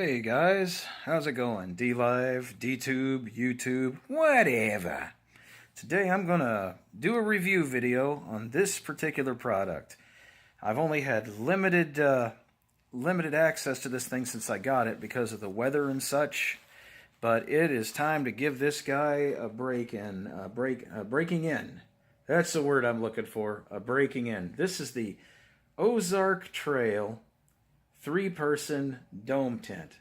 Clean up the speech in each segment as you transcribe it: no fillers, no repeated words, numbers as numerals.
Hey guys, how's it going? D-Live, D-Tube, YouTube, whatever. Today I'm gonna do a review video on this particular product. I've only had limited access to this thing since I got it because of the weather and such, but it is time to give this guy a breaking in. That's the word I'm looking for, a breaking in. This is the Ozark Trail 3-person dome tent.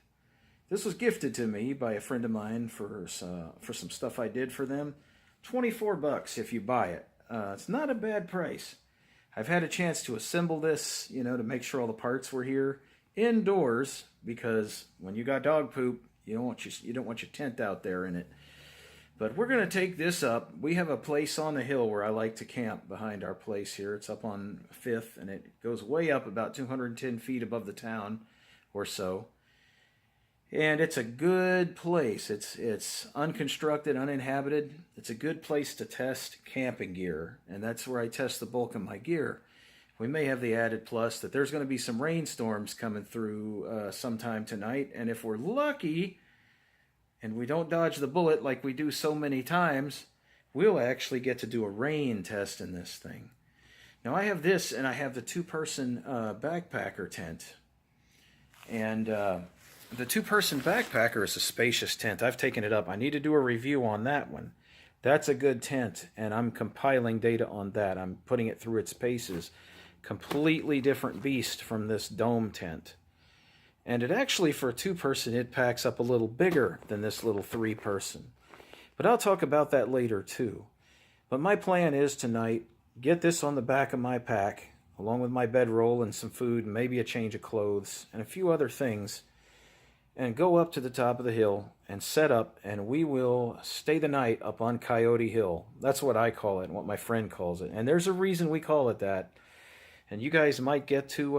This was gifted to me by a friend of mine for some stuff I did for them. $24 if you buy it. It's not a bad price. I've had a chance to assemble this, to make sure all the parts were here indoors, because when you got dog poop, you don't want your tent out there in it. But we're going to take this up. We have a place on the hill where I like to camp behind our place here. It's up on 5th, and it goes way up about 210 feet above the town or so. And it's a good place. It's unconstructed, uninhabited. It's a good place to test camping gear, and that's where I test the bulk of my gear. We may have the added plus that there's going to be some rainstorms coming through sometime tonight, and if we're lucky and we don't dodge the bullet like we do so many times, we'll actually get to do a rain test in this thing. Now I have this, and I have the 2-person backpacker tent. And the 2-person backpacker is a spacious tent. I've taken it up. I need to do a review on that one. That's a good tent, and I'm compiling data on that. I'm putting it through its paces. Completely different beast from this dome tent. And it actually, for a 2-person, it packs up a little bigger than this little 3-person. But I'll talk about that later too. But my plan is tonight, get this on the back of my pack, along with my bedroll and some food, and maybe a change of clothes, and a few other things, and go up to the top of the hill and set up, and we will stay the night up on Coyote Hill. That's what I call it, and what my friend calls it. And there's a reason we call it that, and you guys might get to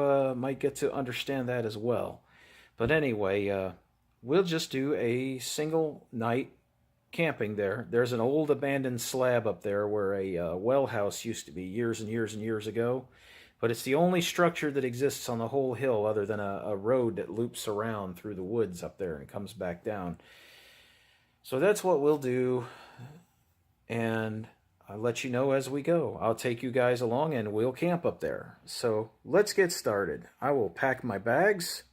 understand that as well. But anyway, we'll just do a single night camping there. There's an old abandoned slab up there where a well house used to be years and years and years ago. But it's the only structure that exists on the whole hill other than a road that loops around through the woods up there and comes back down. So that's what we'll do. And I'll let you know as we go. I'll take you guys along and we'll camp up there. So let's get started. I will pack my bags.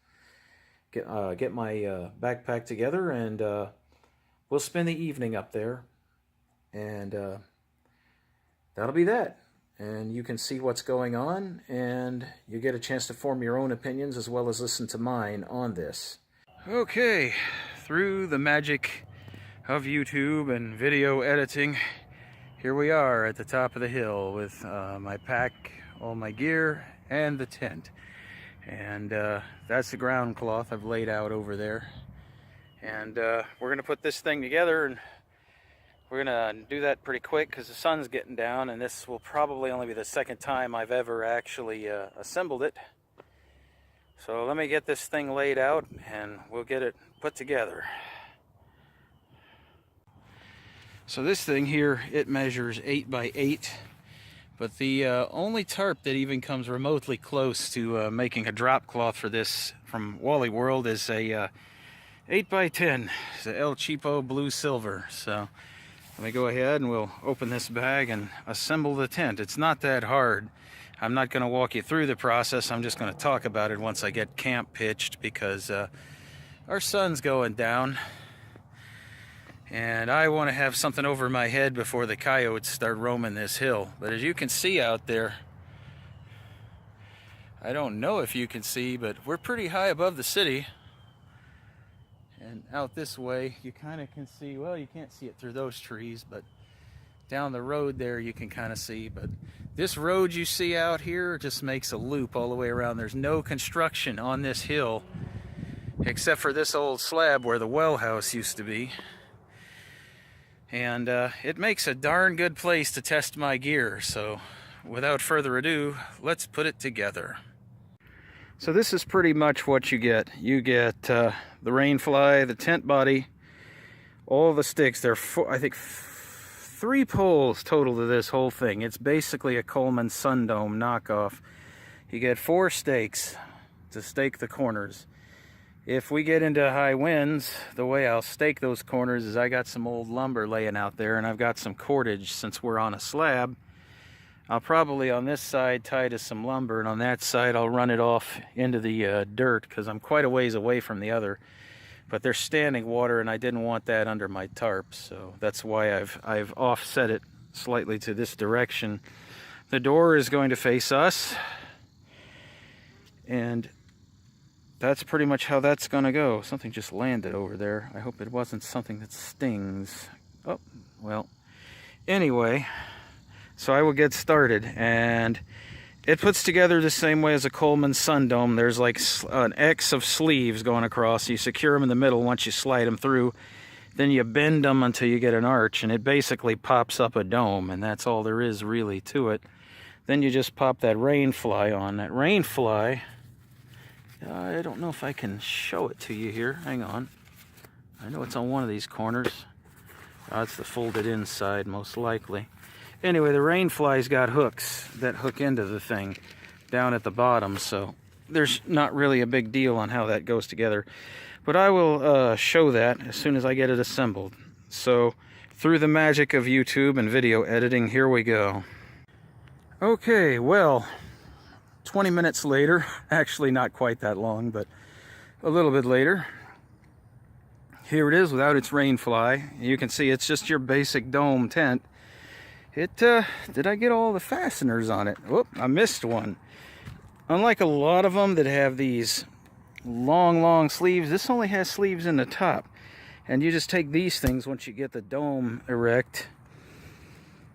Get my backpack together, and we'll spend the evening up there, and that'll be that. And you can see what's going on, and you get a chance to form your own opinions as well as listen to mine on this. Okay, through the magic of YouTube and video editing, here we are at the top of the hill with my pack, all my gear, and the tent. And that's the ground cloth I've laid out over there. And we're going to put this thing together, and we're going to do that pretty quick because the sun's getting down, and this will probably only be the second time I've ever actually assembled it. So let me get this thing laid out, and we'll get it put together. So this thing here, it measures 8 by 8. But the only tarp that even comes remotely close to making a drop cloth for this from Wally World is a 8 by 10. It's a El Cheapo Blue Silver. So let me go ahead and we'll open this bag and assemble the tent. It's not that hard. I'm not going to walk you through the process. I'm just going to talk about it once I get camp pitched, because our sun's going down. And I want to have something over my head before the coyotes start roaming this hill. But as you can see out there, I don't know if you can see, but we're pretty high above the city. And out this way, you kind of can see, well, you can't see it through those trees, but down the road there you can kind of see. But this road you see out here just makes a loop all the way around. There's no construction on this hill except for this old slab where the well house used to be. And it makes a darn good place to test my gear. So without further ado, let's put it together. So this is pretty much what you get. You get the rain fly, the tent body, all the sticks. There are, I think, 3 poles total to this whole thing. It's basically a Coleman Sun Dome knockoff. You get 4 stakes to stake the corners. if we get into high winds, the way I'll stake those corners is I got some old lumber laying out there, and I've got some cordage since we're on a slab. I'll probably on this side tie to some lumber, and on that side I'll run it off into the dirt, because I'm quite a ways away from the other. But there's standing water, and I didn't want that under my tarp, so that's why I've offset it slightly to this direction. The door is going to face us, and that's pretty much how that's going to go. Something just landed over there. I hope it wasn't something that stings. Oh, well. Anyway, so I will get started. And it puts together the same way as a Coleman sun dome. There's like an X of sleeves going across. You secure them in the middle once you slide them through. Then you bend them until you get an arch, and it basically pops up a dome. And that's all there is really to it. Then you just pop that rain fly on. That rain fly... I don't know if I can show it to you here. Hang on. I know it's on one of these corners. It's the folded inside, most likely. Anyway, the rain fly's got hooks that hook into the thing down at the bottom, so there's not really a big deal on how that goes together. But I will show that as soon as I get it assembled. So, through the magic of YouTube and video editing, here we go. Okay, well... 20 minutes later, actually not quite that long, but a little bit later, here it is without its rain fly. You can see it's just your basic dome tent. Did I get all the fasteners on it? Whoop, I missed one. Unlike a lot of them that have these long sleeves, this only has sleeves in the top. And you just take these things once you get the dome erect,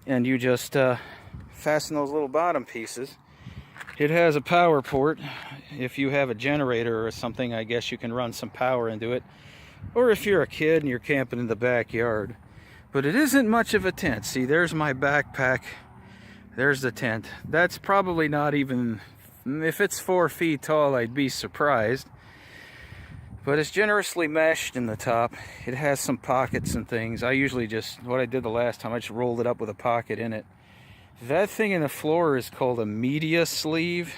and you just fasten those little bottom pieces. It has a power port. If you have a generator or something, I guess you can run some power into it. Or if you're a kid and you're camping in the backyard. But it isn't much of a tent. See, there's my backpack. There's the tent. That's probably not even... If it's 4 feet tall, I'd be surprised. But it's generously meshed in the top. It has some pockets and things. I usually just... What I did the last time, I just rolled it up with a pocket in it. That thing in the floor is called a media sleeve.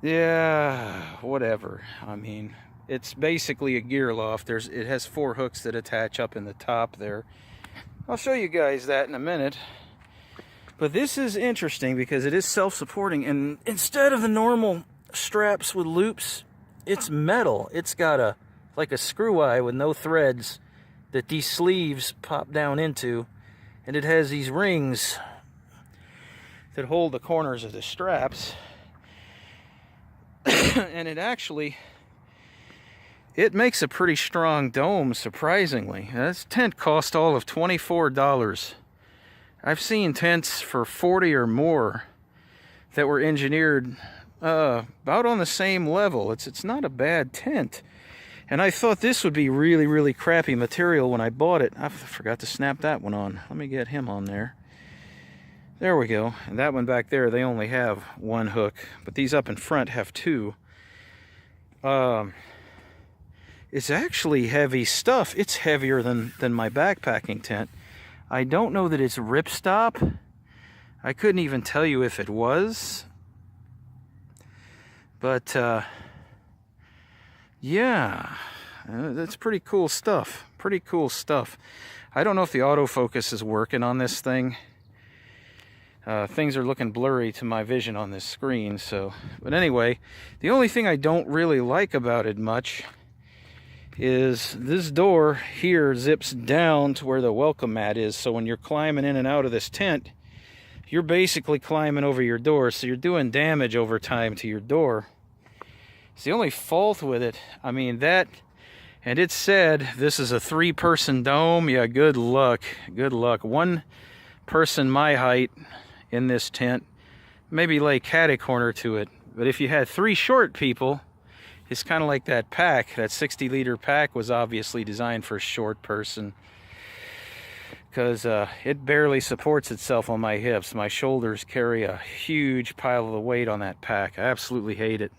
Yeah, whatever. I mean, it's basically a gear loft. It has 4 hooks that attach up in the top there. I'll show you guys that in a minute. But this is interesting because it is self-supporting, and instead of the normal straps with loops, it's metal. It's got like a screw eye with no threads that these sleeves pop down into, and it has these rings that hold the corners of the straps. And it makes a pretty strong dome, surprisingly. This tent cost all of $24. I've seen tents for $40 or more that were engineered about on the same level. It's not a bad tent. And I thought this would be really crappy material when I bought it. I forgot to snap that one on. Let me get him on there. There we go. And that one back there, they only have 1 hook. But these up in front have 2. It's actually heavy stuff. It's heavier than my backpacking tent. I don't know that it's ripstop. I couldn't even tell you if it was. But, yeah. That's pretty cool stuff. Pretty cool stuff. I don't know if the autofocus is working on this thing. Things are looking blurry to my vision on this screen, so... But anyway, the only thing I don't really like about it much is this door here zips down to where the welcome mat is, so when you're climbing in and out of this tent, you're basically climbing over your door, so you're doing damage over time to your door. It's the only fault with it. I mean, that... And it said this is a 3-person dome. Yeah, good luck. Good luck. 1 person my height in this tent, maybe lay catty corner to it. But if you had 3 short people, it's kind of like that pack. That 60-liter pack was obviously designed for a short person, because it barely supports itself on my hips. My shoulders carry a huge pile of the weight on that pack. I absolutely hate it.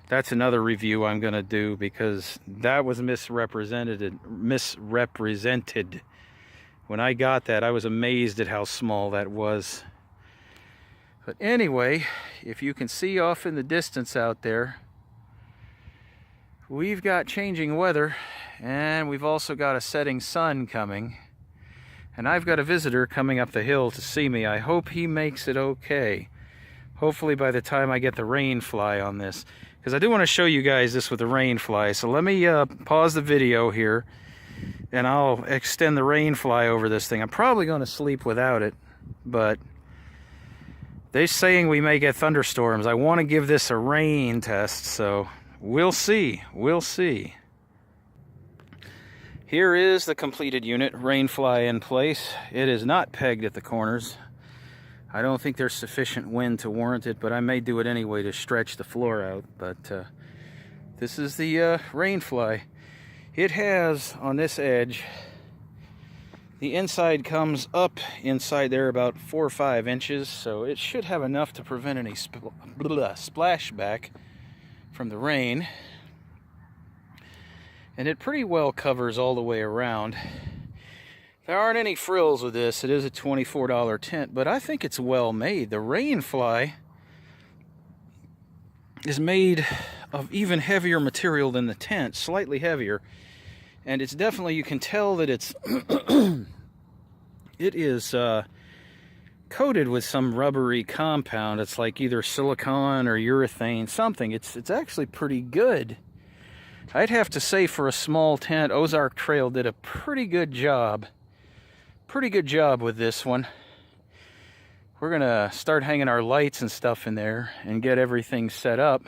That's another review I'm going to do, because that was misrepresented. When I got that, I was amazed at how small that was. But anyway, if you can see off in the distance out there, we've got changing weather, and we've also got a setting sun coming. And I've got a visitor coming up the hill to see me. I hope he makes it okay. Hopefully by the time I get the rain fly on this. Because I do want to show you guys this with the rain fly. So let me pause the video here, and I'll extend the rain fly over this thing. I'm probably going to sleep without it, but they're saying we may get thunderstorms. I want to give this a rain test, so we'll see. We'll see. Here is the completed unit, rain fly in place. It is not pegged at the corners. I don't think there's sufficient wind to warrant it, but I may do it anyway to stretch the floor out. But this is the rain fly. It has, on this edge, the inside comes up inside there about 4 or 5 inches, so it should have enough to prevent any splashback from the rain. And it pretty well covers all the way around. There aren't any frills with this. It is a $24 tent, but I think it's well made. The rain fly is made of even heavier material than the tent, slightly heavier. And it's definitely, you can tell that it's it is coated with some rubbery compound. It's like either silicone or urethane, something. It's actually pretty good. I'd have to say, for a small tent, Ozark Trail did a pretty good job. Pretty good job with this one. We're gonna start hanging our lights and stuff in there and get everything set up.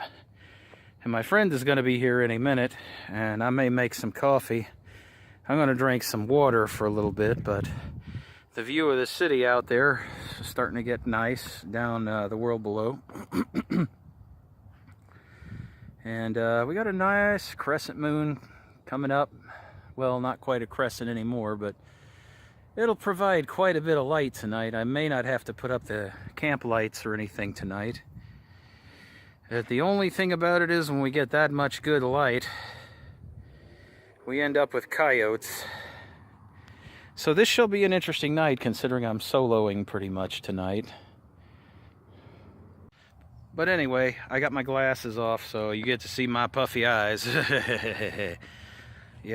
And my friend is gonna be here in a minute, and I may make some coffee. I'm gonna drink some water for a little bit, but the view of the city out there is starting to get nice down the world below. And we got a nice crescent moon coming up. Well, not quite a crescent anymore, but it'll provide quite a bit of light tonight. I may not have to put up the camp lights or anything tonight. The only thing about it is when we get that much good light, we end up with coyotes. So this shall be an interesting night, considering I'm soloing pretty much tonight. But anyway, I got my glasses off, so you get to see my puffy eyes. Yeah,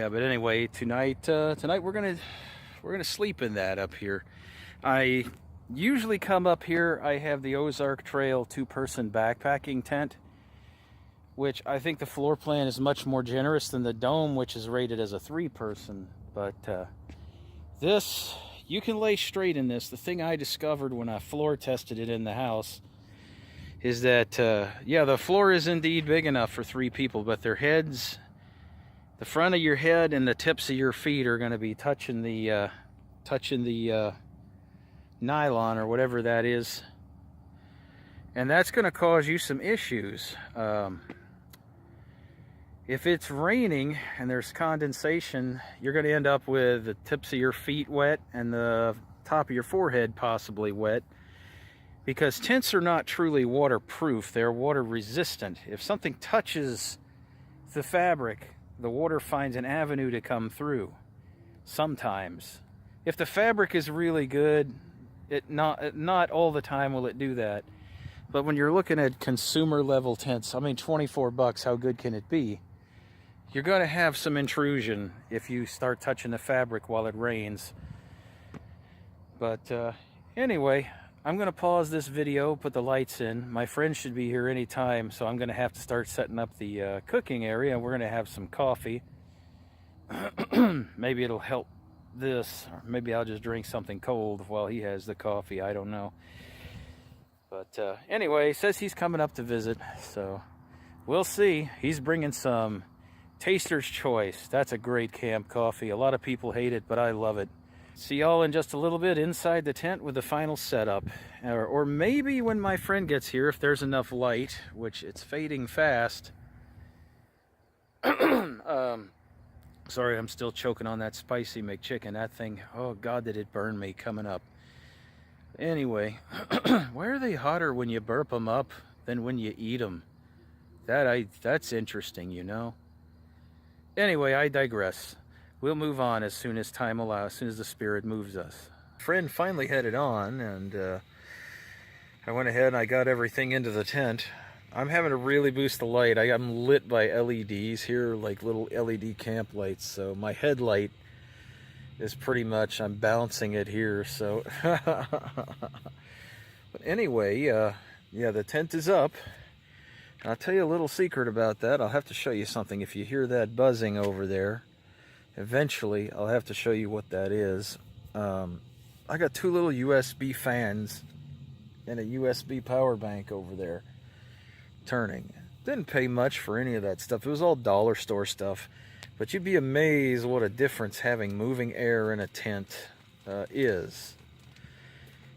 but anyway, tonight we're gonna sleep in that up here. I usually come up here. I have the Ozark Trail 2-person backpacking tent, which I think the floor plan is much more generous than the dome, which is rated as a 3-person. But this, you can lay straight in this. The thing I discovered when I floor tested it in the house is that, yeah, the floor is indeed big enough for 3 people, but their heads, the front of your head and the tips of your feet are going to be touching the nylon or whatever that is, and that's going to cause you some issues. If it's raining and there's condensation, you're going to end up with the tips of your feet wet and the top of your forehead possibly wet. Because tents are not truly waterproof, they're water resistant. If something touches the fabric, the water finds an avenue to come through, sometimes. If the fabric is really good, not all the time will it do that. But when you're looking at consumer level tents, I mean $24, how good can it be? You're gonna have some intrusion if you start touching the fabric while it rains. But anyway, I'm going to pause this video, put the lights in. My friend should be here any time, so I'm going to have to start setting up the cooking area, and we're going to have some coffee. Maybe it'll help this, or maybe I'll just drink something cold while he has the coffee. I don't know. But anyway, he says he's coming up to visit, so we'll see. He's bringing some Taster's Choice. That's a great camp coffee. A lot of people hate it, but I love it. See y'all in just a little bit inside the tent with the final setup. Or maybe when my friend gets here, if there's enough light, which it's fading fast. Sorry, I'm still choking on that spicy McChicken. That thing, oh God, did it burn me coming up. Anyway, why are they hotter when you burp them up than when you eat them? That's interesting, you know. Anyway, I digress. We'll move on as soon as time allows, as soon as the spirit moves us. Friend finally headed on, and I went ahead and I got everything into the tent. I'm having to really boost the light. I'm lit by LEDs here, like little LED camp lights. So my headlight is pretty much, I'm bouncing it here. So, but anyway, yeah, the tent is up. I'll tell you a little secret about that. I'll have to show you something. If you hear that buzzing over there, eventually I'll have to show you what that is. I got two little USB fans and a USB power bank over there turning. Didn't pay much for any of that stuff. It was all dollar store stuff. But you'd be amazed what a difference having moving air in a tent is.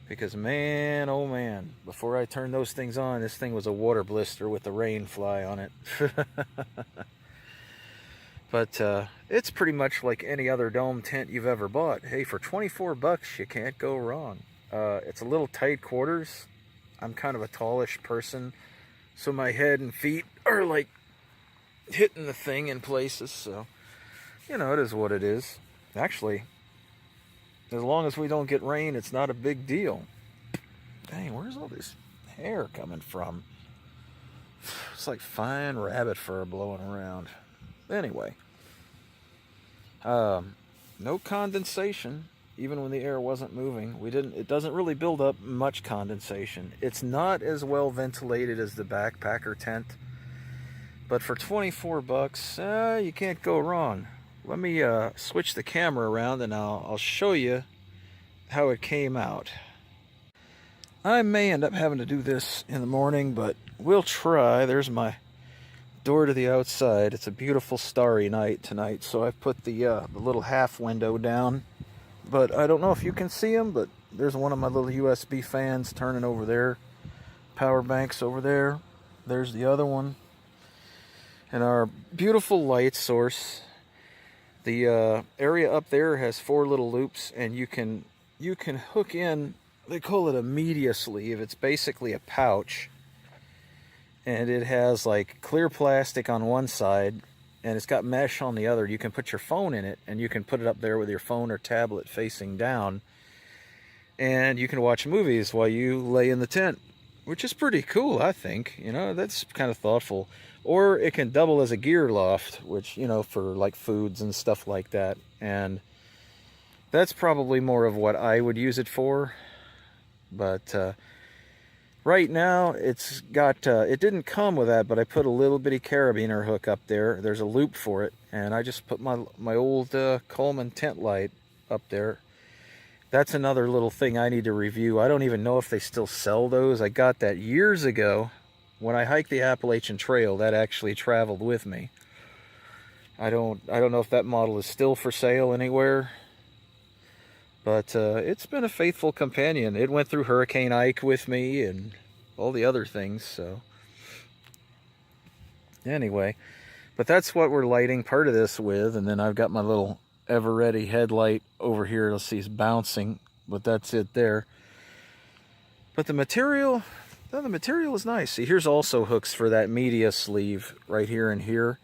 Because man, oh man, before I turned those things on, this thing was a water blister with the rain fly on it. But it's pretty much like any other dome tent you've ever bought. Hey, for 24 bucks, you can't go wrong. It's a little tight quarters. I'm kind of a tallish person, so my head and feet are like hitting the thing in places. So, you know, it is what it is. Actually, as long as we don't get rain, it's not a big deal. Dang, where's all this hair coming from? It's like fine rabbit fur blowing around. Anyway, no condensation, even when the air wasn't moving. It doesn't really build up much condensation. It's not as well ventilated as the backpacker tent, but for 24 bucks, you can't go wrong. Let me switch the camera around and I'll show you how it came out. I may end up having to do this in the morning, but we'll try. There's my door to the outside. It's a beautiful starry night tonight, so I've put the little half window down. But I don't know if you can see them, but there's one of my little USB fans turning over there. Power banks over there. There's the other one. And our beautiful light source. The area up there has 4 little loops, and you can hook in, they call it a media sleeve. It's basically a pouch, and it has like clear plastic on one side, and it's got mesh on the other. You can put your phone in it, and you can put it up there with your phone or tablet facing down, and you can watch movies while you lay in the tent, which is pretty cool, I think. You know, that's kind of thoughtful. Or it can double as a gear loft, which, you know, for like foods and stuff like that. And that's probably more of what I would use it for. But right now it's got, it didn't come with that, but I put a little bitty carabiner hook up there. There's a loop for it. And I just put my old Coleman tent light up there. That's another little thing I need to review. I don't even know if they still sell those. I got that years ago. When I hiked the Appalachian Trail, that actually traveled with me. I don't know if that model is still for sale anywhere, but it's been a faithful companion. It went through Hurricane Ike with me and all the other things. So anyway, but that's what we're lighting part of this with, and then I've got my little ever-ready headlight over here. You'll see it's bouncing, but that's it there. But the material. Now, the material is nice. See, here's also hooks for that media sleeve right here and here.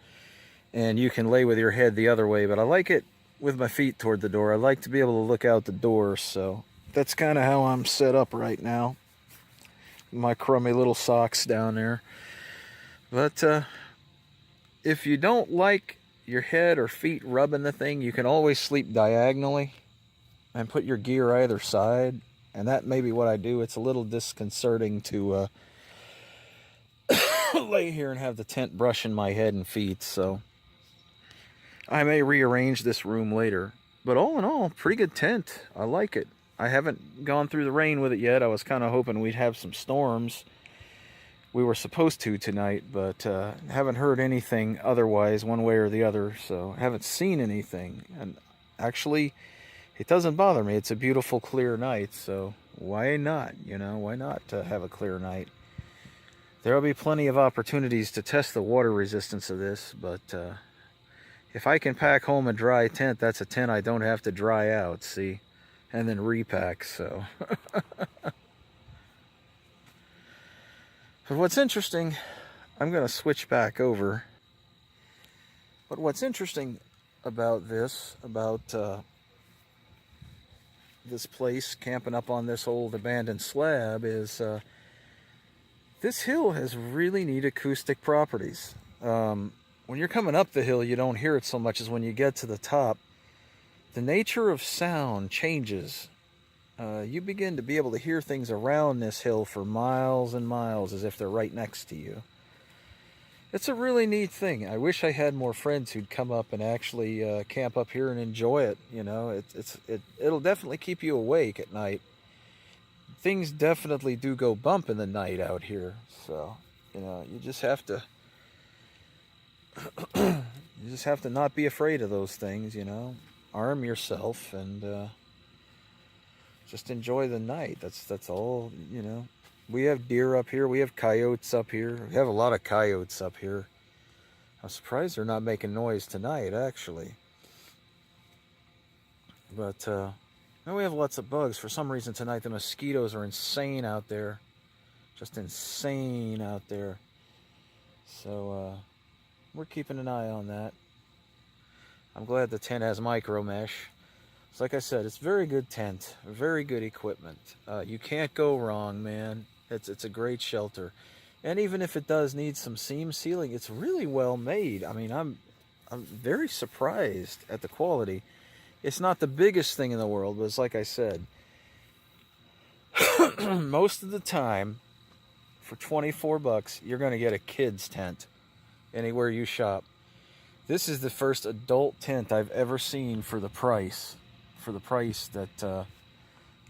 And you can lay with your head the other way, but I like it with my feet toward the door. I like to be able to look out the door, so that's kind of how I'm set up right now. My crummy little socks down there. But if you don't like your head or feet rubbing the thing, you can always sleep diagonally and put your gear either side. And that may be what I do. It's a little disconcerting to lay here and have the tent brushing my head and feet. So I may rearrange this room later. But all in all, pretty good tent. I like it. I haven't gone through the rain with it yet. I was kind of hoping we'd have some storms. We were supposed to tonight, but haven't heard anything otherwise one way or the other. So haven't seen anything. And actually, it doesn't bother me. It's a beautiful, clear night, so why not? You know, why not have a clear night? There'll be plenty of opportunities to test the water resistance of this, but if I can pack home a dry tent, that's a tent I don't have to dry out, see? And then repack, so. But what's interesting, I'm going to switch back over. But what's interesting about this, this place, camping up on this old abandoned slab, is This hill has really neat acoustic properties. When you're coming up the hill, you don't hear it so much as when you get to the top. The nature of sound changes. You begin to be able to hear things around this hill for miles and miles as if they're right next to you. It's a really neat thing. I wish I had more friends who'd come up and actually camp up here and enjoy it. You know, it'll definitely keep you awake at night. Things definitely do go bump in the night out here. So, you know, you just have to not be afraid of those things, you know. Arm yourself and just enjoy the night. That's all, you know. We have deer up here. We have coyotes up here. We have a lot of coyotes up here. I'm surprised they're not making noise tonight, actually. But and we have lots of bugs. For some reason tonight, the mosquitoes are insane out there. Just insane out there. So we're keeping an eye on that. I'm glad the tent has micro mesh. It's like I said, it's very good tent, very good equipment. You can't go wrong, man. It's a great shelter, and even if it does need some seam sealing, it's really well made. I mean, I'm very surprised at the quality. It's not the biggest thing in the world, but it's like I said, most of the time, for 24 bucks, you're going to get a kid's tent anywhere you shop. This is the first adult tent I've ever seen for the price that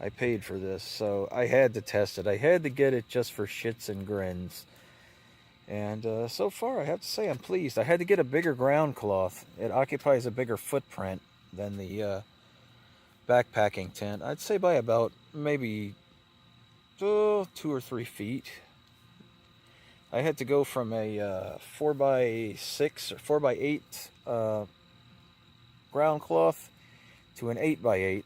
I paid for this. So I had to test it. I had to get it just for shits and grins. And so far, I have to say I'm pleased. I had to get a bigger ground cloth. It occupies a bigger footprint than the backpacking tent. I'd say by about maybe 2 or 3 feet. I had to go from a 4x6 or 4x8 ground cloth to an 8x8.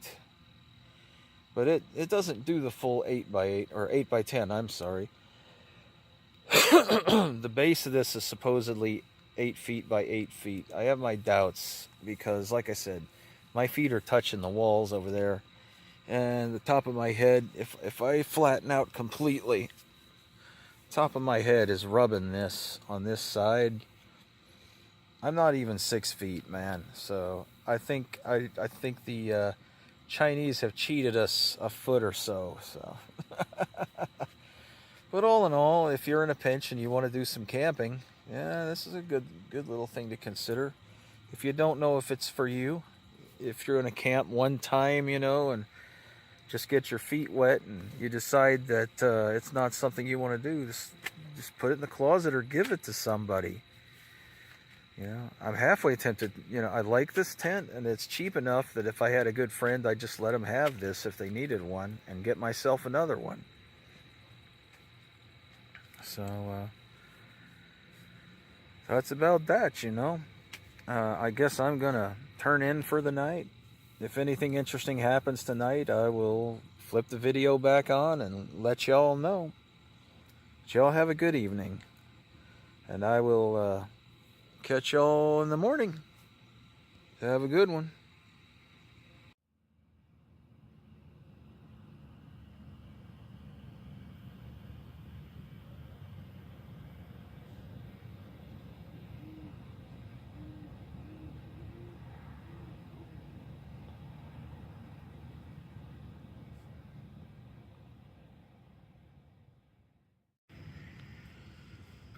But it doesn't do the full 8x8 or 8x10, I'm sorry. The base of this is supposedly 8 feet by 8 feet. I have my doubts because, like I said, my feet are touching the walls over there. And the top of my head, if I flatten out completely, top of my head is rubbing this on this side. I'm not even 6 feet, man. So I think the Chinese have cheated us a foot or so. But all in all, if you're in a pinch and you want to do some camping, yeah, this is a good little thing to consider. If you don't know if it's for you, if you're going to camp one time, you know, and just get your feet wet and you decide that it's not something you want to do, just put it in the closet or give it to somebody. You know, I'm halfway tempted. You know, I like this tent and it's cheap enough that if I had a good friend, I'd just let them have this if they needed one and get myself another one. So that's about that, you know. I guess I'm gonna turn in for the night. If anything interesting happens tonight, I will flip the video back on and let y'all know. But y'all have a good evening. And I will catch y'all in the morning. Have a good one.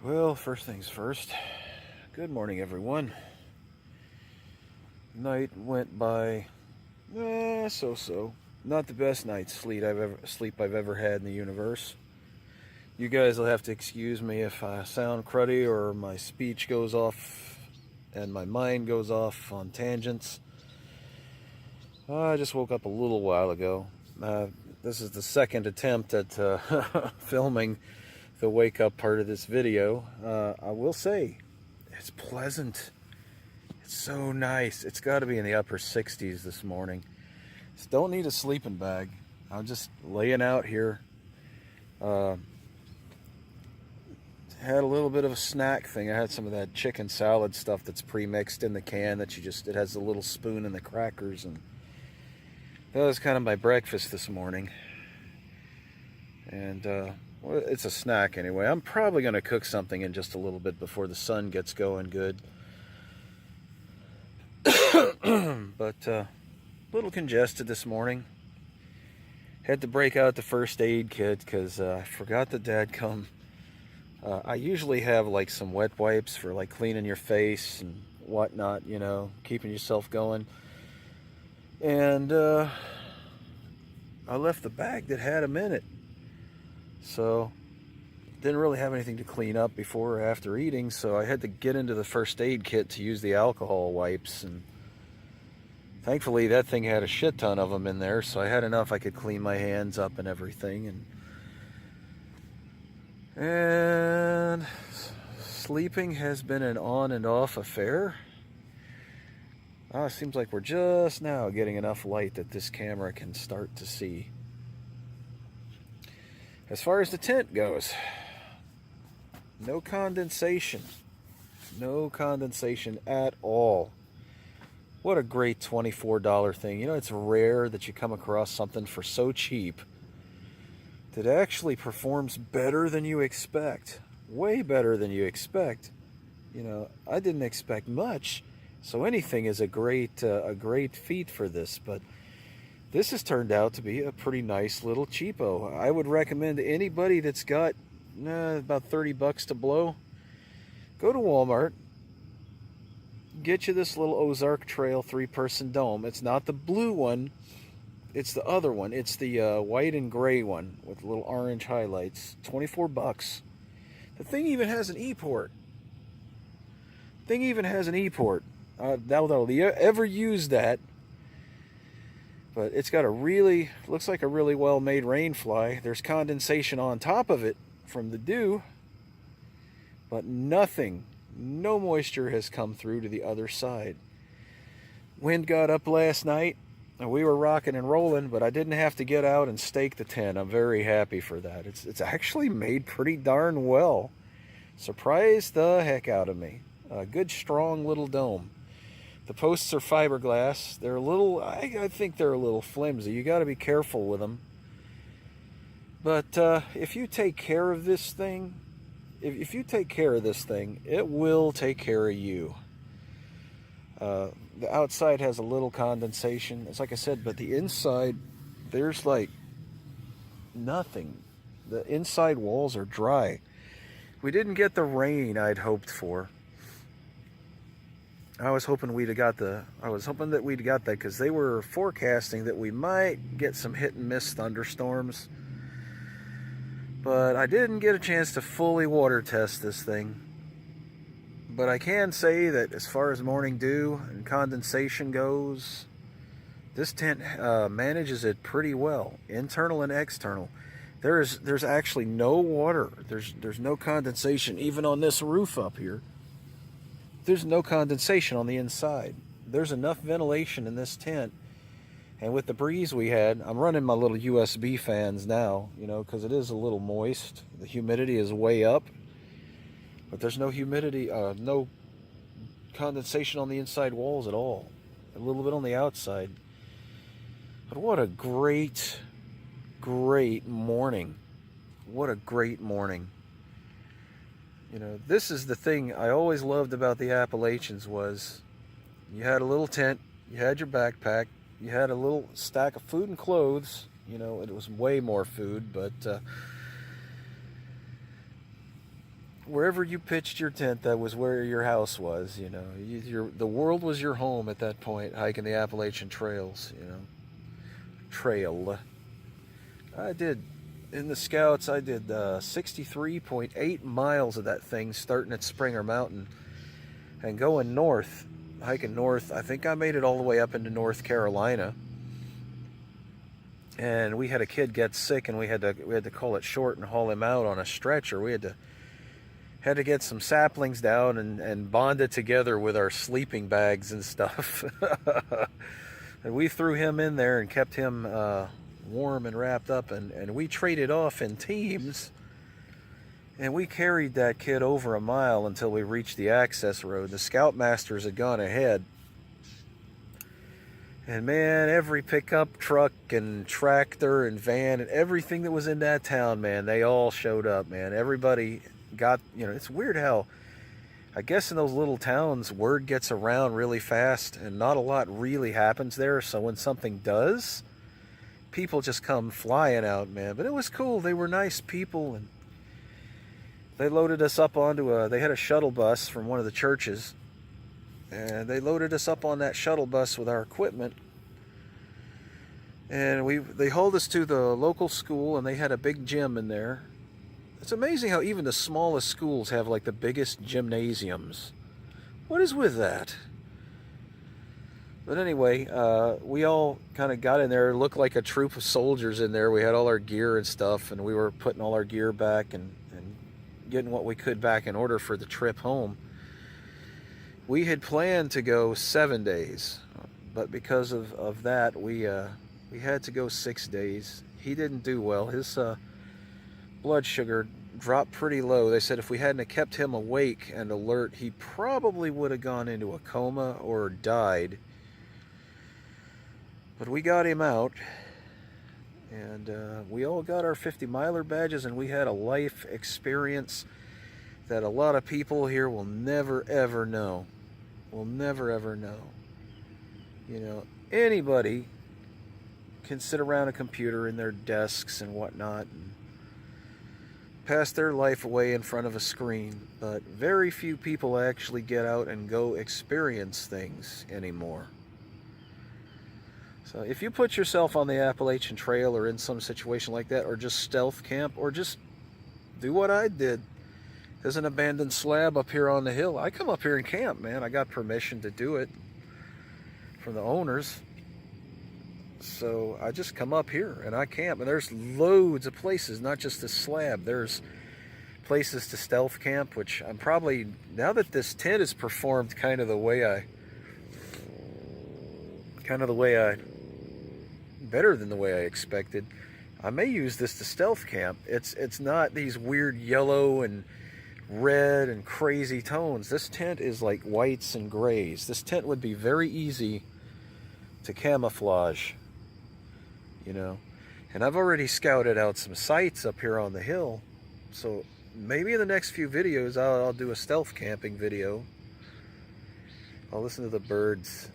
Well, first things first. Good morning, everyone. Night went by so-so. Not the best night's sleep I've ever had in the universe. You guys will have to excuse me if I sound cruddy or my speech goes off and my mind goes off on tangents. I just woke up a little while ago. This is the second attempt at filming the wake up part of this video. I will say, it's pleasant. It's so nice. It's got to be in the upper 60s this morning. Just don't need a sleeping bag. I'm just laying out here. Had a little bit of a snack thing. I had some of that chicken salad stuff that's pre-mixed in the can that it has a little spoon and the crackers, and that was kind of my breakfast this morning. And Well, it's a snack anyway. I'm probably going to cook something in just a little bit before the sun gets going good. But a little congested this morning. Had to break out the first aid kit because I forgot the dadgum. I usually have like some wet wipes for like cleaning your face and whatnot, you know, keeping yourself going. And I left the bag that had them in it. So didn't really have anything to clean up before or after eating, so I had to get into the first aid kit to use the alcohol wipes, and thankfully that thing had a shit ton of them in there, so I had enough I could clean my hands up and everything. And sleeping has been an on and off affair. It seems like we're just now getting enough light that this camera can start to see. As far as the tent goes, no condensation. No condensation at all. What a great $24 thing. You know, it's rare that you come across something for so cheap that actually performs better than you expect. Way better than you expect. You know, I didn't expect much, so anything is a great feat for this, but this has turned out to be a pretty nice little cheapo. I would recommend to anybody that's got about 30 bucks to blow, go to Walmart, get you this little Ozark Trail 3-person dome. It's not the blue one, it's the other one. It's the white and gray one with little orange highlights. 24 bucks. The thing even has an e-port. Doubt I'll ever use that. But it's got looks like a really well-made rain fly. There's condensation on top of it from the dew, but no moisture has come through to the other side. Wind got up last night, and we were rocking and rolling, but I didn't have to get out and stake the tent. I'm very happy for that. It's actually made pretty darn well. Surprised the heck out of me. A good, strong little dome. The posts are fiberglass. They're a little, I think they're a little flimsy. You got to be careful with them. But if you take care of this thing, it will take care of you. The outside has a little condensation. It's like I said, but the inside, there's like nothing. The inside walls are dry. We didn't get the rain I'd hoped for. I was hoping that we'd got that because they were forecasting that we might get some hit and miss thunderstorms. But I didn't get a chance to fully water test this thing. But I can say that as far as morning dew and condensation goes, this tent manages it pretty well, internal and external. There's actually no water. There's no condensation even on this roof up here. There's no condensation on the inside. There's enough ventilation in this tent. And with the breeze we had, I'm running my little USB fans now, you know, because it is a little moist. The humidity is way up. But there's no humidity, no condensation on the inside walls at all. A little bit on the outside. But what a great morning. What a great morning. You know, this is the thing I always loved about the Appalachians was you had a little tent, you had your backpack, you had a little stack of food and clothes. You know, it was way more food, but wherever you pitched your tent, that was where your house was, you know. The world was your home at that point, hiking the Appalachian trails, you know. In the Scouts, I did 63.8 miles of that thing, starting at Springer Mountain and going north, hiking north. I think I made it all the way up into North Carolina. And we had a kid get sick, and we had to call it short and haul him out on a stretcher. We had to get some saplings down and bond it together with our sleeping bags and stuff. And we threw him in there and kept him warm and wrapped up, and we traded off in teams, and we carried that kid over a mile until we reached the access road. The scoutmasters had gone ahead, And man, every pickup truck and tractor and van and everything that was in that town, man, they all showed up, man. Everybody got, it's weird how, I guess in those little towns, word gets around really fast and not a lot really happens there. So when something does, people just come flying out, man. But it was cool. They were nice people, and they loaded us up onto they had a shuttle bus from one of the churches, and they loaded us up on that shuttle bus with our equipment. And they hauled us to the local school, and they had a big gym in there. It's amazing how even the smallest schools have like the biggest gymnasiums. What is with that? But anyway, we all kind of got in there. It looked like a troop of soldiers in there. We had all our gear and stuff, and we were putting all our gear back and getting what we could back in order for the trip home. We had planned to go 7 days, but because of that, we had to go 6 days. He didn't do well. His blood sugar dropped pretty low. They said if we hadn't kept him awake and alert, he probably would have gone into a coma or died. But we got him out, and we all got our 50-miler badges, and we had a life experience that a lot of people here will never ever know. Will never ever know. Anybody can sit around a computer in their desks and whatnot and pass their life away in front of a screen, but very few people actually get out and go experience things anymore. So if you put yourself on the Appalachian Trail or in some situation like that, or just stealth camp, or just do what I did, there's an abandoned slab up here on the hill. I come up here and camp, man. I got permission to do it from the owners. So I just come up here and I camp, and there's loads of places, not just this slab. There's places to stealth camp, which I'm probably, now that this tent is performed kind of the way I, better than the way I expected, I may use this to stealth camp. It's not these weird yellow and red and crazy tones. This tent is like whites and grays. This tent would be very easy to camouflage, and I've already scouted out some sites up here on the hill, so maybe in the next few videos I'll do a stealth camping video. I'll listen to the birds.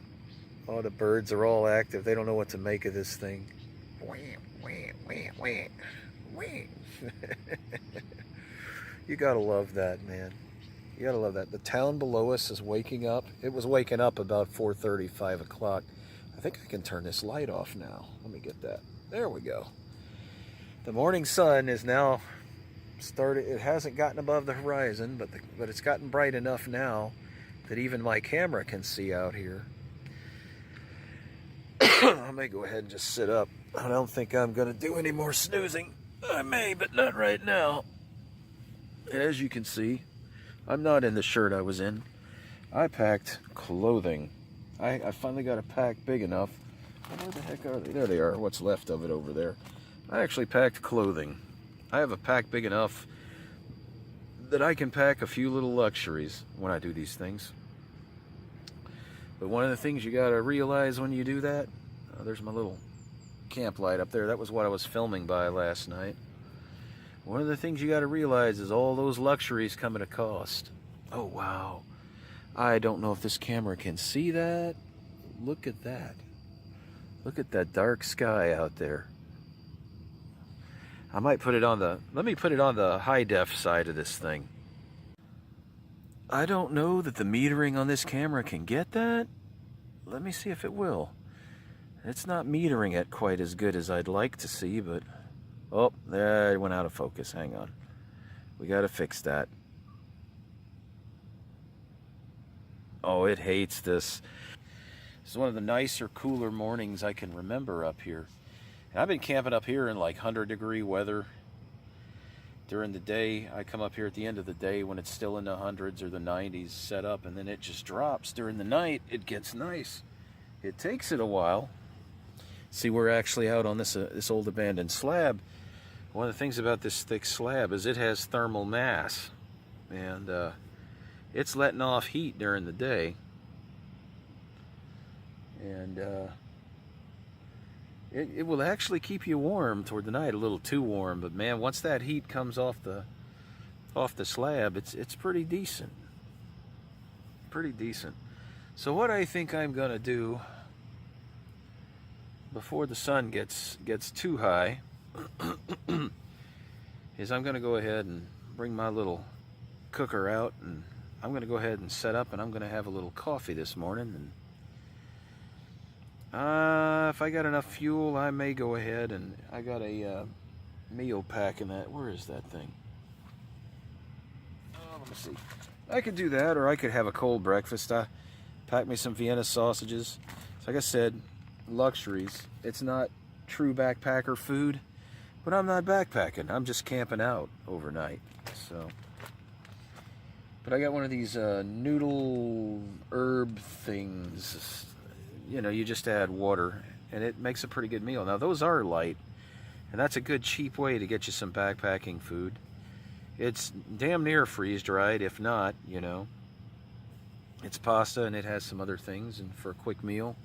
Oh, the birds are all active. They don't know what to make of this thing. You gotta love that, man. You gotta love that. The town below us is waking up. It was waking up about 4:30, 5 o'clock. I think I can turn this light off now. Let me get that. There we go. The morning sun is now started. It hasn't gotten above the horizon, but it's gotten bright enough now that even my camera can see out here. I may go ahead and just sit up. I don't think I'm going to do any more snoozing. I may, but not right now. As you can see, I'm not in the shirt I was in. I packed clothing. I finally got a pack big enough. Where the heck are they? There they are. What's left of it over there. I actually packed clothing. I have a pack big enough that I can pack a few little luxuries when I do these things. But one of the things you got to realize when you do that, there's my little camp light up there. That was what I was filming by last night. One of the things you got to realize is all those luxuries come at a cost. Oh, wow. I don't know if this camera can see that. Look at that. Look at that dark sky out there. I might put it on let me put it on the high def side of this thing. I don't know that the metering on this camera can get that. Let me see if it will. It's not metering it quite as good as I'd like to see, but... Oh, there, it went out of focus. Hang on. We got to fix that. Oh, it hates this. This is one of the nicer, cooler mornings I can remember up here. And I've been camping up here in like 100-degree weather. During the day, I come up here at the end of the day when it's still in the hundreds or the 90s set up, and then it just drops. During the night, it gets nice. It takes it a while. See, we're actually out on this old abandoned slab. One of the things about this thick slab is it has thermal mass, and it's letting off heat during the day. And it will actually keep you warm toward the night, a little too warm, but man, once that heat comes off the slab, it's pretty decent. Pretty decent. So what I think I'm gonna do before the sun gets too high is I'm gonna go ahead and bring my little cooker out, and I'm gonna go ahead and set up, and I'm gonna have a little coffee this morning. And if I got enough fuel, I may go ahead, and I got a meal pack in that. Where is that thing? Oh, let me see. I could do that, or I could have a cold breakfast. I pack me some Vienna sausages. So like I said, luxuries. It's not true backpacker food, but I'm not backpacking. I'm just camping out overnight. So, but I got one of these noodle herb things. You know, you just add water, and it makes a pretty good meal. Now, those are light, and that's a good, cheap way to get you some backpacking food. It's damn near freeze-dried, if not, you know. It's pasta, and it has some other things, and for a quick meal.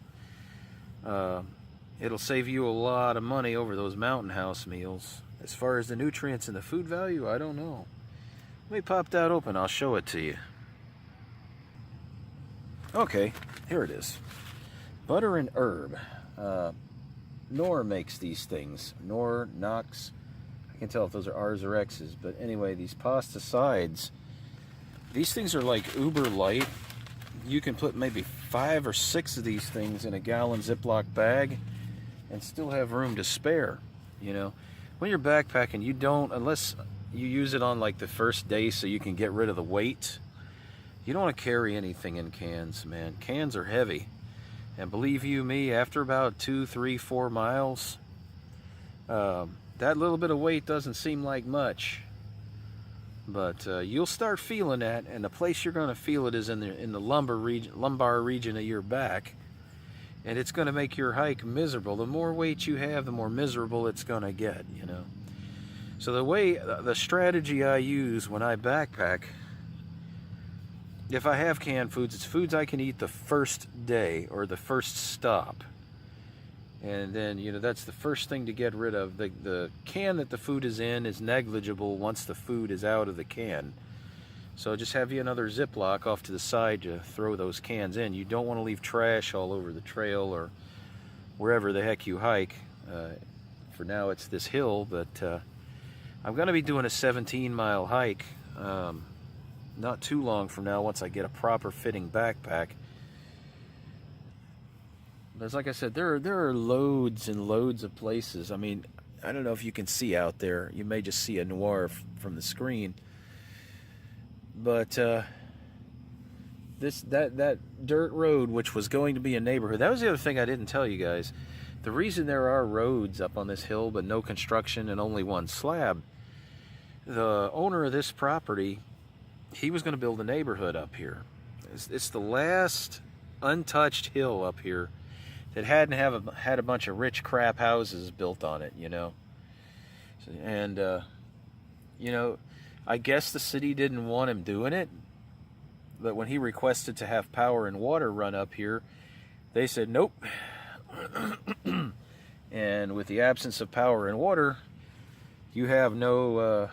It'll save you a lot of money over those Mountain House meals. As far as the nutrients and the food value, I don't know. Let me pop that open. I'll show it to you. Okay, here it is. Butter and herb. Knorr makes these things. Knorr, Knox. I can tell if those are R's or X's. But anyway, these pasta sides. These things are like uber light. You can put maybe 5 or 6 of these things in a gallon Ziploc bag and still have room to spare. You know, when you're backpacking, you don't, unless you use it on like the first day so you can get rid of the weight, you don't want to carry anything in cans, man. Cans are heavy. And believe you me, after about 2, 3, 4 miles, that little bit of weight doesn't seem like much. But you'll start feeling that, and the place you're going to feel it is in the lumbar region of your back. And it's going to make your hike miserable. The more weight you have, the more miserable it's going to get, you know. So the strategy I use when I backpack, if I have canned foods, it's foods I can eat the first day or the first stop. And then, you know, that's the first thing to get rid of. The can that the food is in is negligible once the food is out of the can. So just have you another Ziploc off to the side to throw those cans in. You don't want to leave trash all over the trail or wherever the heck you hike. For now it's this hill, but I'm going to be doing a 17-mile hike not too long from now once I get a proper fitting backpack. But like I said, there are loads and loads of places. I mean, I don't know if you can see out there. You may just see a noir from the screen. But that dirt road, which was going to be a neighborhood, that was the other thing I didn't tell you guys. The reason there are roads up on this hill but no construction and only one slab, the owner of this property, he was going to build a neighborhood up here. It's the last untouched hill up here that hadn't had a bunch of rich crap houses built on it, you know. And, you know, I guess the city didn't want him doing it, but when he requested to have power and water run up here, they said nope. And with the absence of power and water, you have no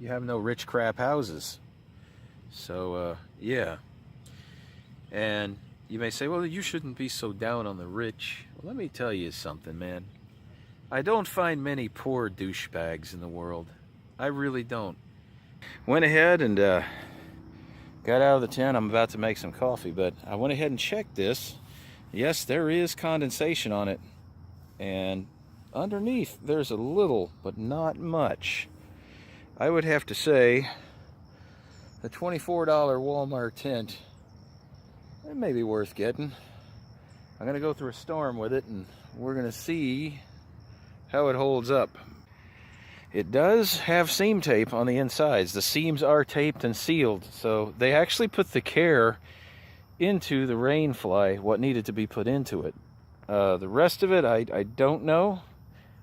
rich crap houses. So yeah. And you may say, well, you shouldn't be so down on the rich. Well, let me tell you something, man. I don't find many poor douchebags in the world. I really don't. Went ahead and got out of the tent. I'm about to make some coffee, but I went ahead and checked this. Yes, there is condensation on it. And underneath, there's a little, but not much. I would have to say the $24 Walmart tent, it may be worth getting. I'm going to go through a storm with it, and we're going to see how it holds up. It does have seam tape on the insides. The seams are taped and sealed, so they actually put the care into the rainfly, what needed to be put into it. The rest of it, I don't know.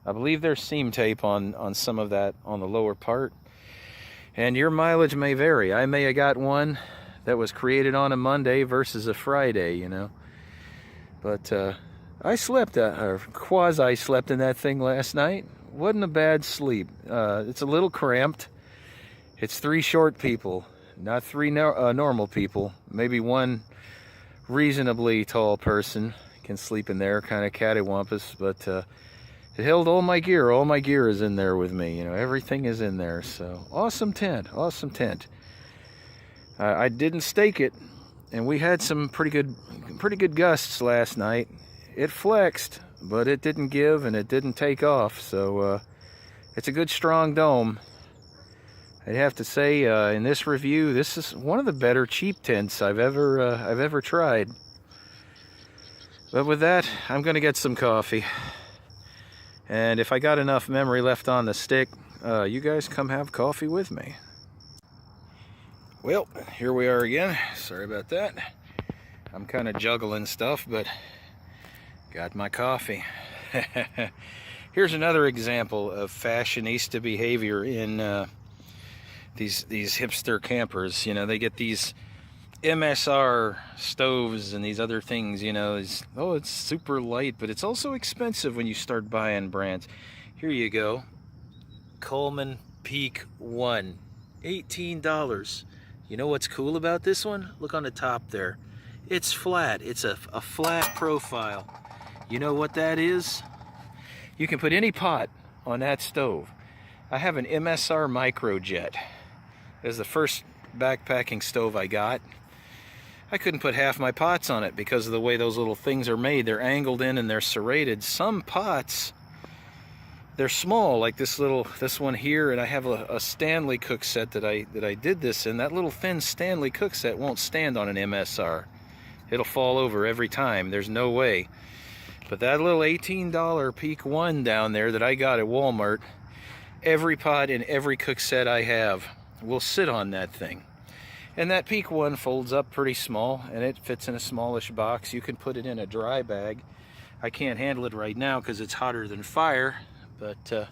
I believe there's seam tape on some of that on the lower part. And your mileage may vary. I may have got one that was created on a Monday versus a Friday, you know. But I slept, or quasi-slept in that thing last night. Wasn't a bad sleep. It's a little cramped. It's 3 short people, not 3 normal people. Maybe 1 reasonably tall person can sleep in there, kind of cattywampus, but it held all my gear. All my gear is in there with me. You know, everything is in there. So awesome tent, awesome tent. I didn't stake it, and we had some pretty good gusts last night. It flexed, but it didn't give and it didn't take off. So it's a good strong dome. I'd have to say, in this review, this is one of the better cheap tents I've ever tried. But with that, I'm gonna get some coffee. And if I got enough memory left on the stick, you guys come have coffee with me. Well, here we are again. Sorry about that. I'm kind of juggling stuff, but got my coffee. Here's another example of fashionista behavior in these hipster campers. You know, they get these MSR stoves and these other things, you know. It's super light, but it's also expensive when you start buying brands. Here you go. Coleman Peak 1, $18. You know what's cool about this one? Look on the top there. It's flat. It's a flat profile. You know what that is? You can put any pot on that stove. I have an MSR Microjet. It was the first backpacking stove I got. I couldn't put half my pots on it because of the way those little things are made. They're angled in and they're serrated. Some pots, they're small, like this one here, and I have a Stanley cook set that I did this in. That little thin Stanley cook set won't stand on an MSR. It'll fall over every time. There's no way. But that little $18 Peak 1 down there that I got at Walmart, every pot in every cook set I have will sit on that thing. And that Peak 1 folds up pretty small, and it fits in a smallish box. You can put it in a dry bag. I can't handle it right now because it's hotter than fire, but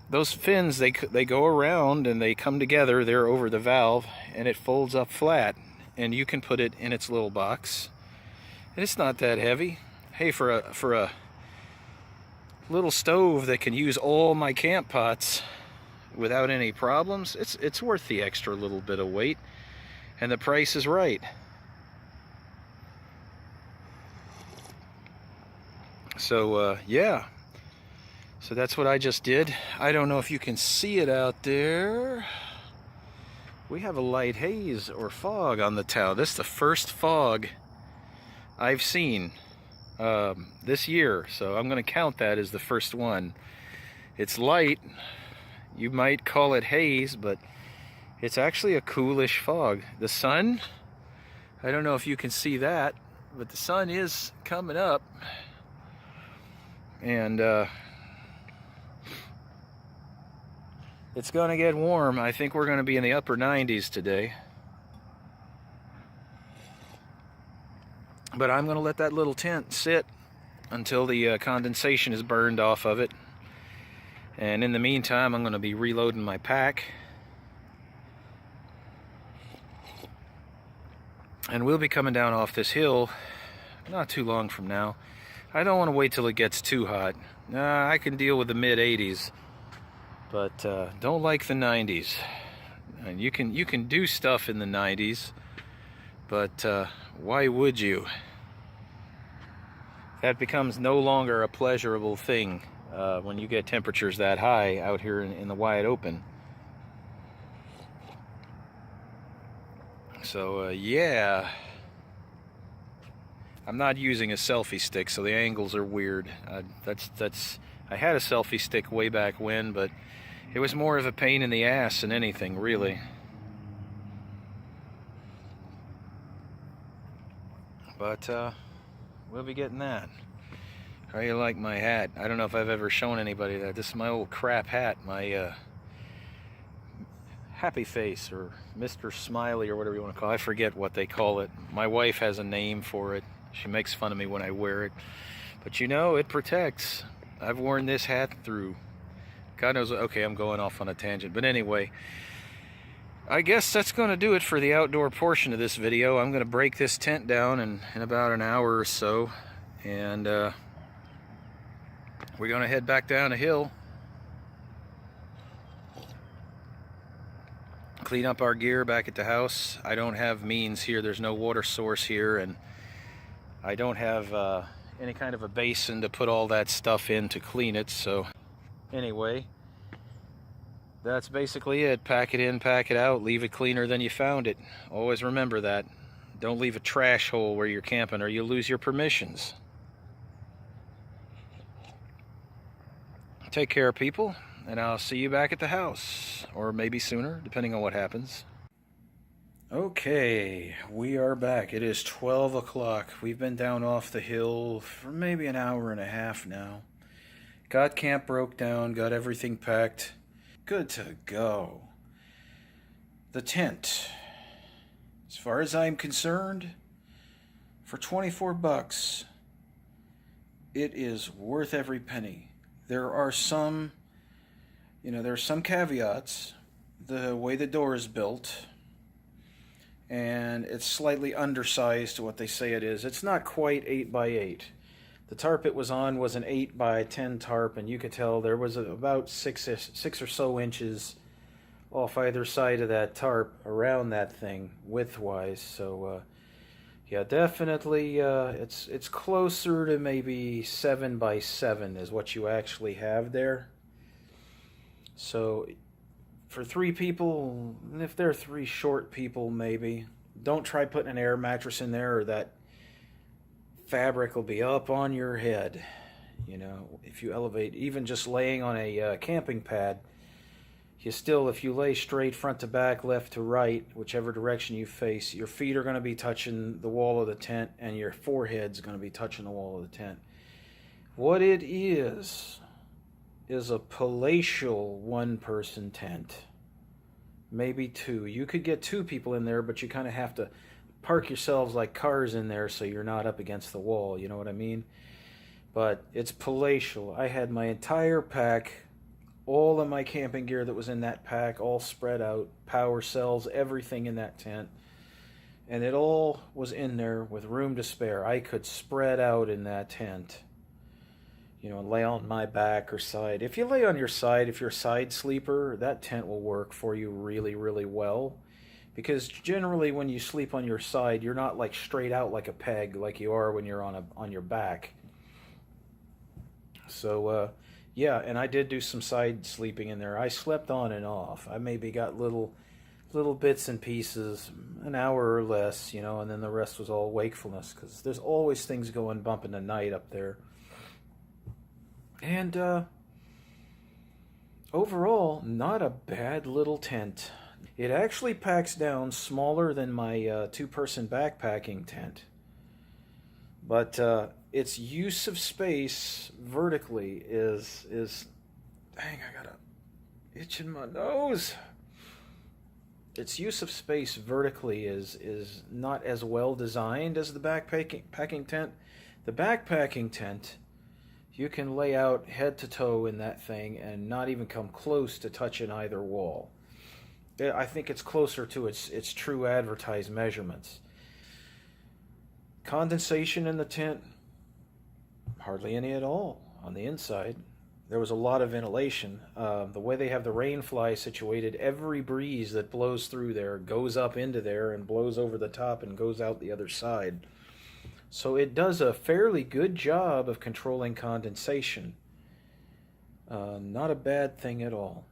those fins, they go around and they come together. They're over the valve, and it folds up flat, and you can put it in its little box. And it's not that heavy. Hey, for a little stove that can use all my camp pots without any problems, it's worth the extra little bit of weight, and the price is right. So yeah, so that's what I just did. I don't know if you can see it out there. We have a light haze or fog on the town. This is the first fog I've seen this year, so I'm going to count that as the first one. It's light. You might call it haze, but it's actually a coolish fog. The sun, I don't know if you can see that, but the sun is coming up, and it's going to get warm. I think we're going to be in the upper 90s today. But I'm going to let that little tent sit until the condensation is burned off of it. And in the meantime, I'm going to be reloading my pack. And we'll be coming down off this hill not too long from now. I don't want to wait till it gets too hot. I can deal with the mid-80s, but don't like the 90s. And you can do stuff in the 90s, but why would you? That becomes no longer a pleasurable thing when you get temperatures that high out here in the wide open. So yeah, I'm not using a selfie stick, so the angles are weird. I had a selfie stick way back when, but it was more of a pain in the ass than anything, really. But we'll be getting that. How you like my hat? I don't know if I've ever shown anybody that. This is my old crap hat, my Happy Face or Mr. Smiley or whatever you want to call it. I forget what they call it. My wife has a name for it. She makes fun of me when I wear it. But you know, it protects. I've worn this hat through God knows. Okay, I'm going off on a tangent. But anyway, I guess that's going to do it for the outdoor portion of this video. I'm going to break this tent down in about an hour or so. and we're gonna head back down the hill, clean up our gear back at the house. I don't have means here. There's no water source here, and I don't have any kind of a basin to put all that stuff in to clean it. So anyway, that's basically it. Pack it in, pack it out, leave it cleaner than you found it. Always remember that. Don't leave a trash hole where you're camping or you'll lose your permissions. Take care, people, and I'll see you back at the house, or maybe sooner, depending on what happens. Okay, we are back. It is 12 o'clock. We've been down off the hill for maybe an hour and a half now. Got camp broke down, got everything packed. Good to go. The tent, as far as I'm concerned, for 24 bucks, it is worth every penny. There are some, there are some caveats. The way the door is built, and it's slightly undersized to what they say it is. It's not quite 8 by 8. The tarp it was on was an 8 by 10 tarp, and you could tell there was about six or so inches off either side of that tarp around that thing widthwise. So yeah, definitely it's closer to maybe 7 by 7 is what you actually have there. So for 3 people, if they're 3 short people, maybe don't try putting an air mattress in there, or that fabric will be up on your head. If you elevate, even just laying on a camping pad, if you lay straight front to back, left to right, whichever direction you face, your feet are going to be touching the wall of the tent, and your forehead's going to be touching the wall of the tent. What it is a palatial one-person tent, maybe 2. You could get 2 people in there, but you kind of have to park yourselves like cars in there so you're not up against the wall, you know what I mean? But it's palatial. I had my entire pack, all of my camping gear that was in that pack, all spread out, power cells, everything in that tent, and it all was in there with room to spare. I could spread out in that tent, and lay on my back or side. If you lay on your side, if you're a side sleeper, that tent will work for you really, really well. Because generally when you sleep on your side, you're not like straight out like a peg like you are when you're on your back. So yeah, and I did do some side sleeping in there. I slept on and off. I maybe got little bits and pieces, an hour or less, and then the rest was all wakefulness, because there's always things going bump in the night up there. And overall, not a bad little tent. It actually packs down smaller than my 2-person backpacking tent. But its use of space vertically is dang, I got a itch in my nose. Its use of space vertically is not as well designed as the backpacking tent. The backpacking tent, you can lay out head to toe in that thing and not even come close to touching either wall. I think it's closer to its true advertised measurements. Condensation in the tent, hardly any at all on the inside. There was a lot of ventilation. The way they have the rain fly situated, every breeze that blows through there goes up into there and blows over the top and goes out the other side. So it does a fairly good job of controlling condensation. Not a bad thing at all.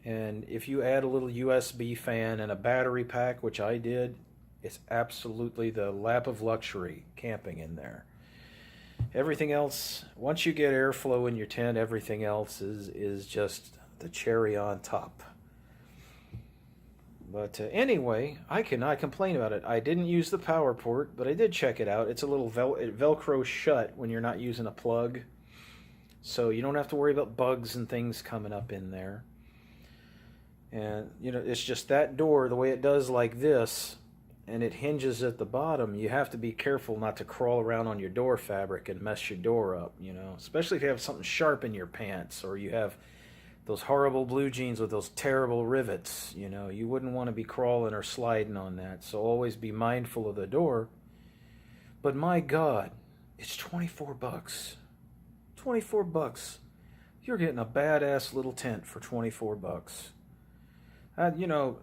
And if you add a little USB fan and a battery pack, which I did, it's absolutely the lap of luxury camping in there. Everything else, once you get airflow in your tent, everything else is just the cherry on top. But anyway, I cannot complain about it. I didn't use the power port, but I did check it out. It's a little it Velcro shut when you're not using a plug. So you don't have to worry about bugs and things coming up in there. And, it's just that door, the way it does like this, and it hinges at the bottom, you have to be careful not to crawl around on your door fabric and mess your door up, especially if you have something sharp in your pants, or you have those horrible blue jeans with those terrible rivets, you wouldn't want to be crawling or sliding on that. So always be mindful of the door. But my God, It's 24 bucks. 24 bucks. You're getting a badass little tent for 24 bucks. You know,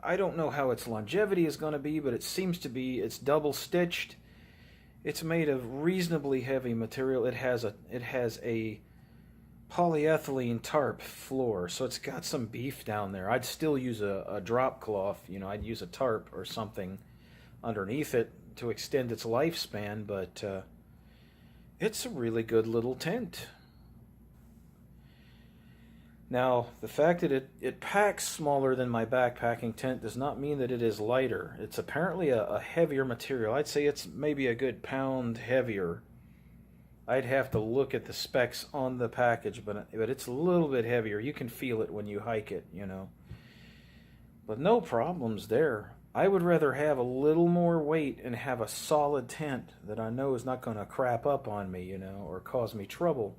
I don't know how its longevity is going to be, but it seems to be, it's double stitched. It's made of reasonably heavy material. It has a polyethylene tarp floor, so it's got some beef down there. I'd still use a drop cloth, you know, I'd use a tarp or something underneath it to extend its lifespan, but it's a really good little tent. Now, the fact that it packs smaller than my backpacking tent does not mean that it is lighter. It's apparently a heavier material. I'd say it's maybe a good pound heavier. I'd have to look at the specs on the package, but it's a little bit heavier. You can feel it when you hike it, you know. But no problems there. I would rather have a little more weight and have a solid tent that I know is not going to crap up on me, you know, or cause me trouble.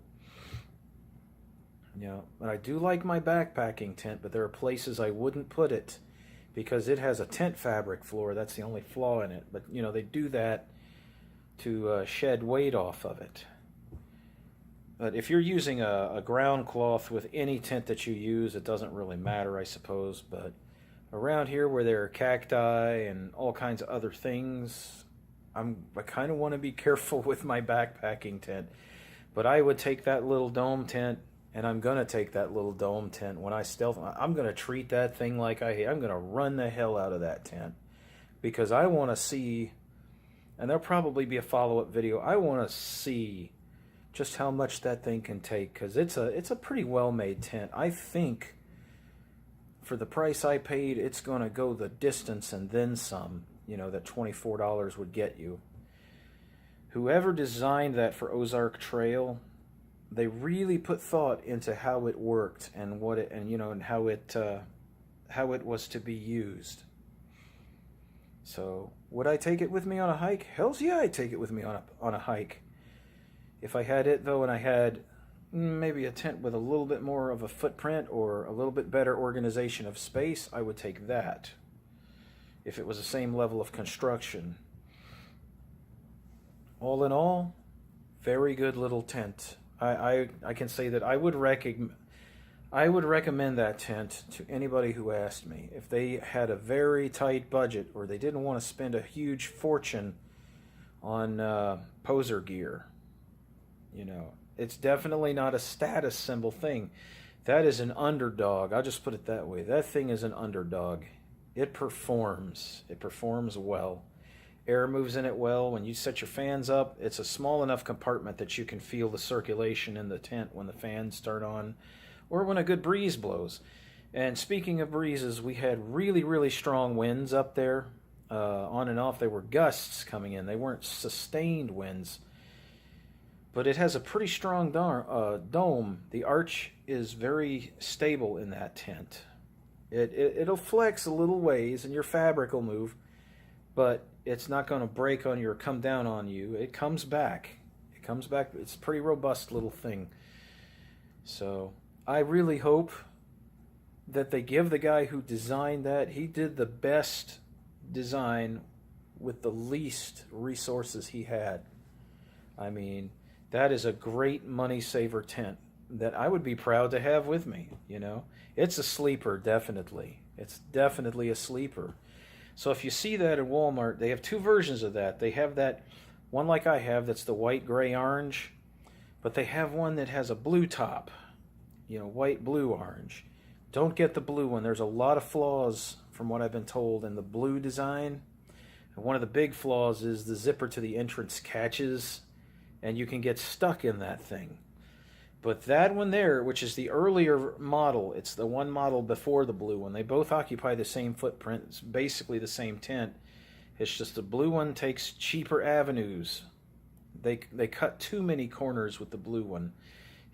You know, but I do like my backpacking tent, but there are places I wouldn't put it because it has a tent fabric floor. That's the only flaw in it. But, you know, they do that to shed weight off of it. But if you're using a ground cloth with any tent that you use, it doesn't really matter, I suppose. But around here where there are cacti and all kinds of other things, I kind of want to be careful with my backpacking tent. But I would take that little dome tent, and I'm going to take that little dome tent when I stealth. I'm going to treat that thing like I'm going to run the hell out of that tent. Because I want to see, and there'll probably be a follow-up video, I want to see just how much that thing can take. Because it's a pretty well-made tent. I think for the price I paid, it's going to go the distance and then some, you know, that $24 would get you. Whoever designed that for Ozark Trail, they really put thought into how it worked and what it, and you know, and how it was to be used. So, would I take it with me on a hike? Hells yeah, I'd take it with me on a hike. If I had it though, and I had maybe a tent with a little bit more of a footprint or a little bit better organization of space, I would take that. If it was the same level of construction. All in all, very good little tent. I can say that I would recommend that tent to anybody who asked me. If they had a very tight budget or they didn't want to spend a huge fortune on poser gear, you know, it's definitely not a status symbol thing. That is an underdog. I'll just put it that way. That thing is an underdog. It performs. It performs well. Air moves in it well. When you set your fans up, it's a small enough compartment that you can feel the circulation in the tent when the fans start on or when a good breeze blows. And speaking of breezes, we had really, really strong winds up there. On and off, there were gusts coming in. They weren't sustained winds. But it has a pretty strong dome. The arch is very stable in that tent. It'll flex a little ways and your fabric will move, but it's not going to break on you or come down on you. It comes back. It comes back. It's a pretty robust little thing. So I really hope that they give the guy who designed that, he did the best design with the least resources he had. I mean, that is a great money saver tent that I would be proud to have with me, you know. It's a sleeper, definitely. It's definitely a sleeper. So if you see that at Walmart, they have two versions of that. They have that one like I have that's the white, gray, orange, but they have one that has a blue top, you know, white, blue, orange. Don't get the blue one. There's a lot of flaws from what I've been told in the blue design. And one of the big flaws is the zipper to the entrance catches and you can get stuck in that thing. But that one there, which is the earlier model, it's the one model before the blue one. They both occupy the same footprint. It's basically the same tent. It's just the blue one takes cheaper avenues. They cut too many corners with the blue one.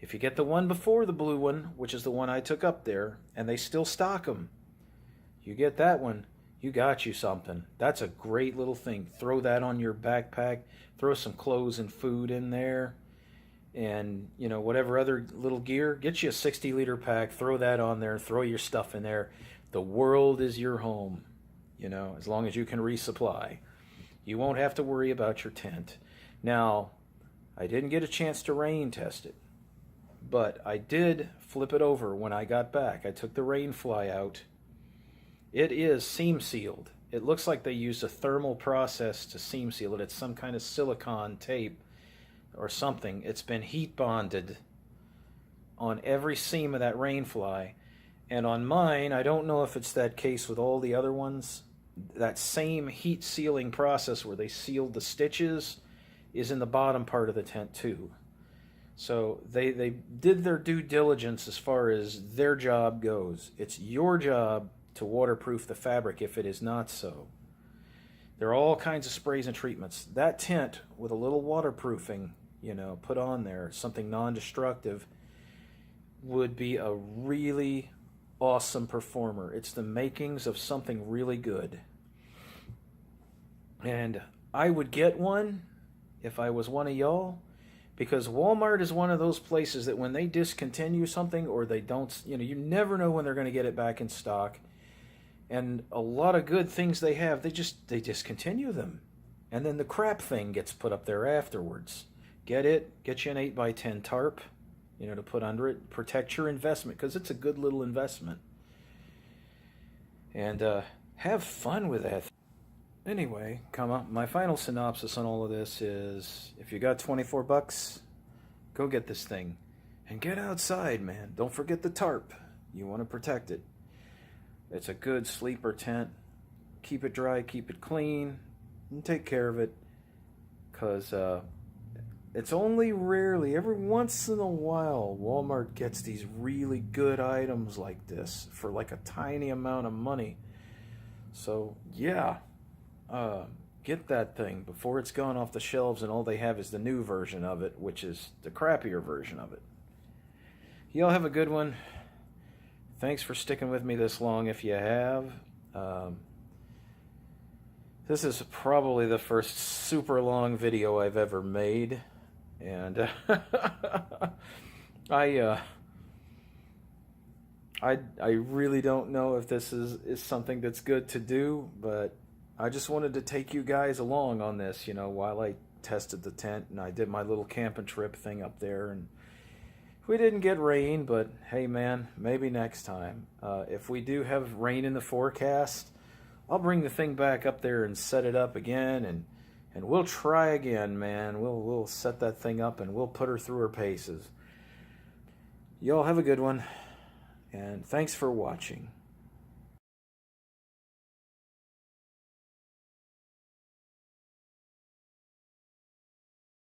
If you get the one before the blue one, which is the one I took up there, and they still stock them, you get that one, you got you something. That's a great little thing. Throw that on your backpack. Throw some clothes and food in there. And, you know, whatever other little gear, get you a 60-liter pack, throw that on there, throw your stuff in there. The world is your home, you know, as long as you can resupply. You won't have to worry about your tent. Now, I didn't get a chance to rain test it, but I did flip it over when I got back. I took the rain fly out. It is seam sealed. It looks like they used a thermal process to seam seal it. It's some kind of silicone tape or something. It's been heat bonded on every seam of that rain fly. And on mine, I don't know if it's that case with all the other ones, that same heat sealing process where they sealed the stitches is in the bottom part of the tent too. So they did their due diligence as far as their job goes. It's your job to waterproof the fabric if it is not so. There are all kinds of sprays and treatments. That tent with a little waterproofing, put on there, something non-destructive, would be a really awesome performer. It's the makings of something really good. And I would get one if I was one of y'all, because Walmart is one of those places that when they discontinue something or they don't, you never know when they're going to get it back in stock. And a lot of good things they have, they discontinue them. And then the crap thing gets put up there afterwards. Get you an 8x10 tarp, to put under it. Protect your investment, because it's a good little investment. And have fun with that. Anyway, my final synopsis on all of this is, if you got $24, go get this thing. And get outside, man. Don't forget the tarp. You want to protect it. It's a good sleeper tent. Keep it dry, keep it clean, and take care of it. Because it's only rarely, every once in a while, Walmart gets these really good items like this for like a tiny amount of money. So, yeah. Get that thing before it's gone off the shelves and all they have is the new version of it, which is the crappier version of it. Y'all have a good one. Thanks for sticking with me this long if you have. This is probably the first super long video I've ever made. And I really don't know if this is something that's good to do, but I just wanted to take you guys along on this, while I tested the tent and I did my little camping trip thing up there. And we didn't get rain, but hey man, maybe next time. If we do have rain in the forecast, I'll bring the thing back up there and set it up again, and we'll try again, man. We'll set that thing up and we'll put her through her paces. Y'all have a good one, and thanks for watching.